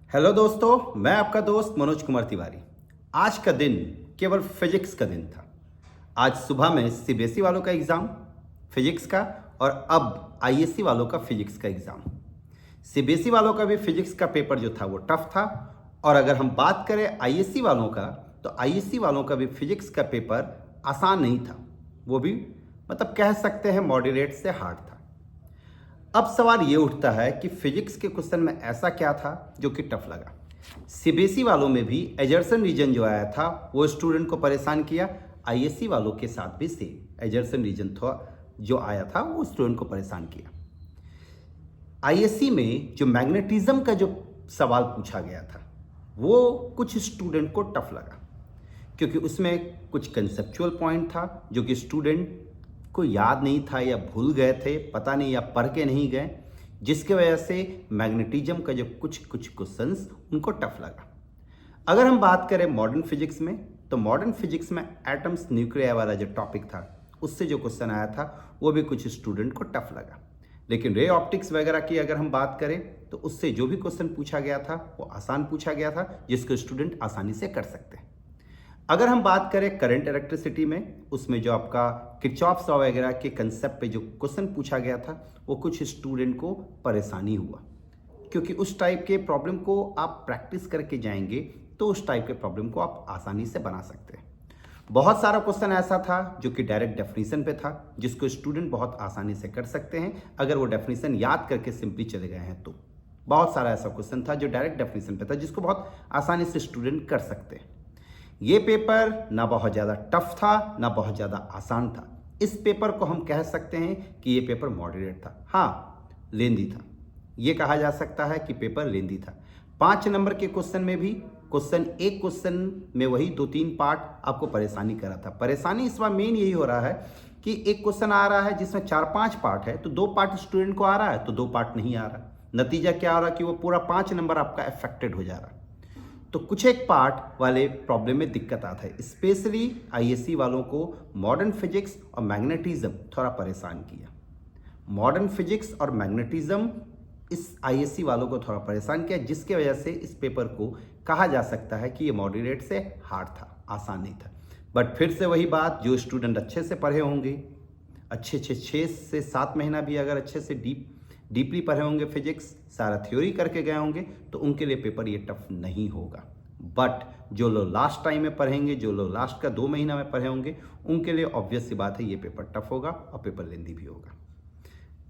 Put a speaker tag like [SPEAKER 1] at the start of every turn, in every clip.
[SPEAKER 1] Hello दोस्तों, मैं आपका दोस्त मनोज कुमार तिवारी। आज का दिन केवल फिजिक्स का दिन था। आज सुबह में सीबीएसई वालों का एग्ज़ाम फिजिक्स का और अब आईएससी वालों का फिजिक्स का एग्ज़ाम। सीबीएसई वालों का भी फिजिक्स का पेपर जो था वो टफ था, और अगर हम बात करें आईएससी वालों का, तो आईएससी वालों का भी फिजिक्स का पेपर आसान नहीं था। वो भी मतलब कह सकते हैं मॉडरेट से हार्ड था। अब सवाल ये उठता है कि फिजिक्स के क्वेश्चन में ऐसा क्या था जो कि टफ लगा। सीबीएसई वालों में भी एजर्सन रीजन जो आया था वो स्टूडेंट को परेशान किया। आईएससी वालों के साथ भी सेम एजर्सन रीजन था जो आया था वो स्टूडेंट को परेशान किया। आईएससी में जो मैग्नेटिज्म का जो सवाल पूछा गया था वो कुछ स्टूडेंट को टफ लगा, क्योंकि उसमें कुछ कंसेप्चुअल पॉइंट था जो कि स्टूडेंट को याद नहीं था या भूल गए थे, पता नहीं, या पढ़ के नहीं गए, जिसके वजह से मैग्नेटिज्म का जो कुछ क्वेश्चंस उनको टफ लगा। अगर हम बात करें मॉडर्न फिजिक्स में, तो मॉडर्न फिजिक्स में एटम्स न्यूक्लियर वाला जो टॉपिक था उससे जो क्वेश्चन आया था वो भी कुछ स्टूडेंट को टफ लगा। लेकिन रे ऑप्टिक्स वगैरह की अगर हम बात करें तो उससे जो भी क्वेश्चन पूछा गया था वो आसान पूछा गया था, जिसको स्टूडेंट आसानी से कर सकते हैं। अगर हम बात करें करंट इलेक्ट्रिसिटी में, उसमें जो आपका किरचॉफ लॉ वगैरह के कंसेप्ट पे जो क्वेश्चन पूछा गया था वो कुछ स्टूडेंट को परेशानी हुआ, क्योंकि उस टाइप के प्रॉब्लम को आप प्रैक्टिस करके जाएंगे तो उस टाइप के प्रॉब्लम को आप आसानी से बना सकते हैं। बहुत सारा क्वेश्चन ऐसा था जो कि डायरेक्ट डेफिनेशन पे था, जिसको स्टूडेंट बहुत आसानी से कर सकते हैं अगर वो डेफिनेशन याद करके सिंपली चले गए हैं तो। बहुत सारा ऐसा क्वेश्चन था जो डायरेक्ट डेफिनेशन पे था, जिसको बहुत आसानी से स्टूडेंट कर सकते हैं। ये पेपर ना बहुत ज़्यादा टफ था ना बहुत ज़्यादा आसान था। इस पेपर को हम कह सकते हैं कि ये पेपर मॉडरेट था। हाँ, लेंदी था। ये कहा जा सकता है कि पेपर लेंदी था। 5 नंबर के क्वेश्चन में भी एक क्वेश्चन में वही 2-3 पार्ट आपको परेशानी कर रहा था। परेशानी इस बार मेन यही हो रहा है कि एक क्वेश्चन आ रहा है जिसमें 4-5 पार्ट है, तो 2 पार्ट स्टूडेंट को आ रहा है तो 2 पार्ट नहीं आ रहा। नतीजा क्या हो रहा है कि वो पूरा 5 नंबर आपका अफेक्टेड हो जा रहा है। तो कुछ एक पार्ट वाले प्रॉब्लम में दिक्कत आता है। स्पेशली आईएससी वालों को मॉडर्न फिजिक्स और मैग्नेटिज्म थोड़ा परेशान किया। मॉडर्न फिजिक्स और मैग्नेटिज्म इस आईएससी वालों को थोड़ा परेशान किया, जिसके वजह से इस पेपर को कहा जा सकता है कि ये मॉडरेट से हार्ड था, आसान नहीं था। बट फिर से वही बात, जो स्टूडेंट अच्छे से पढ़े होंगे, अच्छे 6 से 7 महीना भी अगर अच्छे से डीपली पढ़े होंगे, फिजिक्स सारा थ्योरी करके गए होंगे, तो उनके लिए पेपर ये टफ नहीं होगा। बट जो लोग लास्ट टाइम में पढ़ेंगे, जो लोग लास्ट का 2 महीना में पढ़े होंगे, उनके लिए ऑब्वियस सी बात है ये पेपर टफ होगा और पेपर लेंदी भी होगा।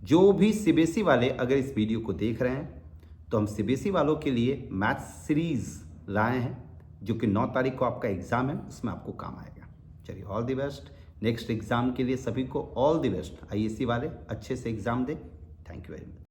[SPEAKER 1] जो भी सीबीएसई वाले अगर इस वीडियो को देख रहे हैं, तो हम सीबीएसई वालों के लिए मैथ्स सीरीज लाए हैं, जो कि 9 तारीख को आपका एग्ज़ाम है, उसमें आपको काम आएगा। चलिए, all the best. Next exam के लिए सभी को ऑल द बेस्ट। आईएससी वाले अच्छे से एग्ज़ाम दें। Thank you very much.